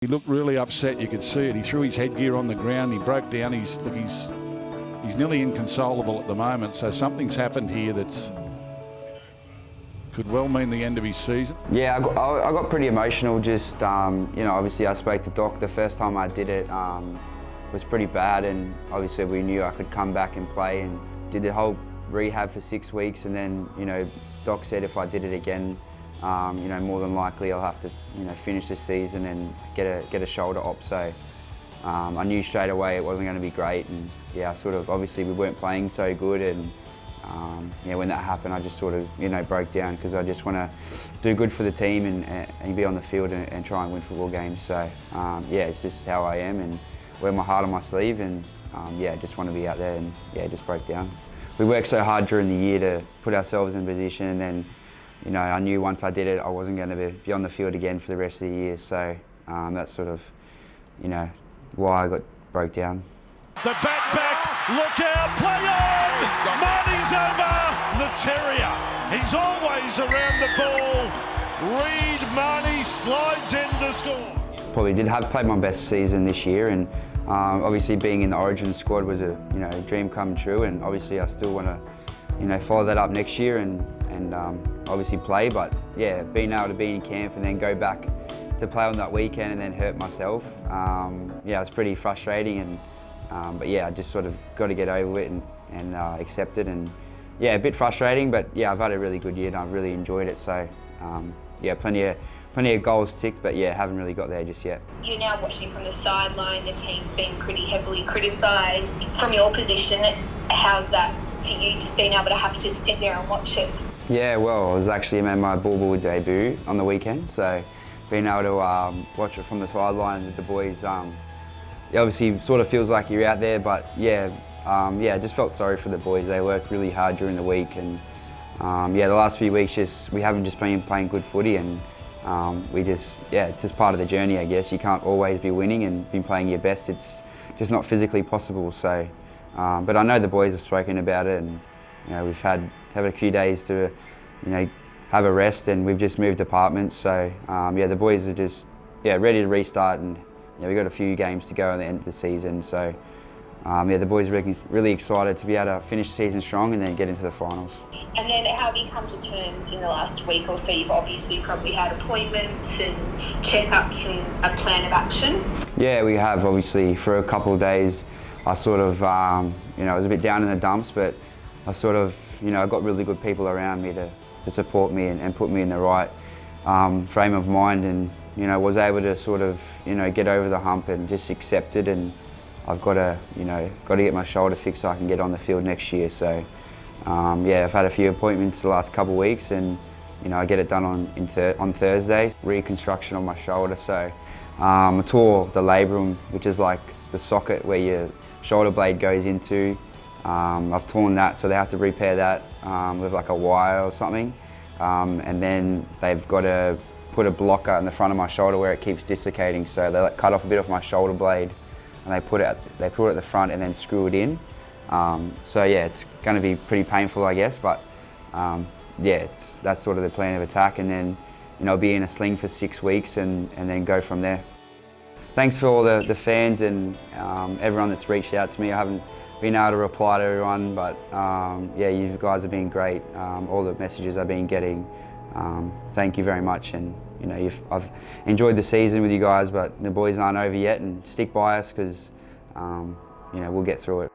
He looked really upset, you could see it. He threw his headgear on the ground, he broke down. He's nearly inconsolable at the moment, so something's happened here that's could well mean the end of his season. Yeah, I got pretty emotional. Just obviously I spoke to Doc the first time I did it. Was pretty bad, and obviously we knew I could come back and play, and did the whole rehab for 6 weeks, and then Doc said if I did it again, more than likely I'll have to finish this season and get a shoulder op. So I knew straight away it wasn't going to be great, and yeah, obviously we weren't playing so good, and when that happened, I just broke down, because I just want to do good for the team and be on the field and try and win football games. So it's just how I am, and wear my heart on my sleeve, and just want to be out there, and just broke down. We worked so hard during the year to put ourselves in position, and then I knew once I did it, I wasn't going to be on the field again for the rest of the year. So that's why I broke down. The back, look out, play on! Mahoney's over the Terrier. He's always around the ball. Reed Mahoney slides in to score. Probably played my best season this year, and obviously being in the Origin squad was a dream come true, and obviously I still want to follow that up next year and obviously play. But yeah, being able to be in camp and then go back to play on that weekend and then hurt myself, it was pretty frustrating, but yeah, I just got to get over it and accept it, and yeah, a bit frustrating, but yeah, I've had a really good year and I've really enjoyed it. So plenty of goals ticked, but yeah, haven't really got there just yet. You're now watching from the sideline. The team's been pretty heavily criticised. From your position, how's that for you, just being able to have to sit there and watch it? Yeah, well, I was actually made my ball debut on the weekend, so being able to watch it from the sideline with the boys, it obviously feels like you're out there, but I just felt sorry for the boys. They worked really hard during the week, and the last few weeks we haven't just been playing good footy, and it's just part of the journey, I guess. You can't always be winning and be playing your best. It's just not physically possible. So, but I know the boys have spoken about it, and we've had a few days to have a rest, and we've just moved apartments. So the boys are just ready to restart, and we've got a few games to go at the end of the season. So the boys are really excited to be able to finish the season strong and then get into the finals. And then how have you come to terms in the last week or so? You've obviously probably had appointments and check-ups and a plan of action. Yeah, we have, obviously. For a couple of days, I was a bit down in the dumps, but I I got really good people around me to support me and put me in the right frame of mind, and was able to get over the hump and just accept it, and I've got to get my shoulder fixed so I can get on the field next year. So I've had a few appointments the last couple of weeks, and I get it done on Thursday. Reconstruction on my shoulder, so I tore the labrum, which is like the socket where your shoulder blade goes into. I've torn that, so they have to repair that with like a wire or something, and then they've got to put a blocker in the front of my shoulder where it keeps dislocating. So they cut off a bit of my shoulder blade, and they put it at the front and then screw it in. It's going to be pretty painful, I guess, but that's the plan of attack, and then be in a sling for 6 weeks and then go from there. Thanks for all the fans and everyone that's reached out to me. I haven't been able to reply to everyone, but you guys have been great. All the messages I've been getting, thank you very much. And I've enjoyed the season with you guys, but the boys aren't over yet, and stick by us, because we'll get through it.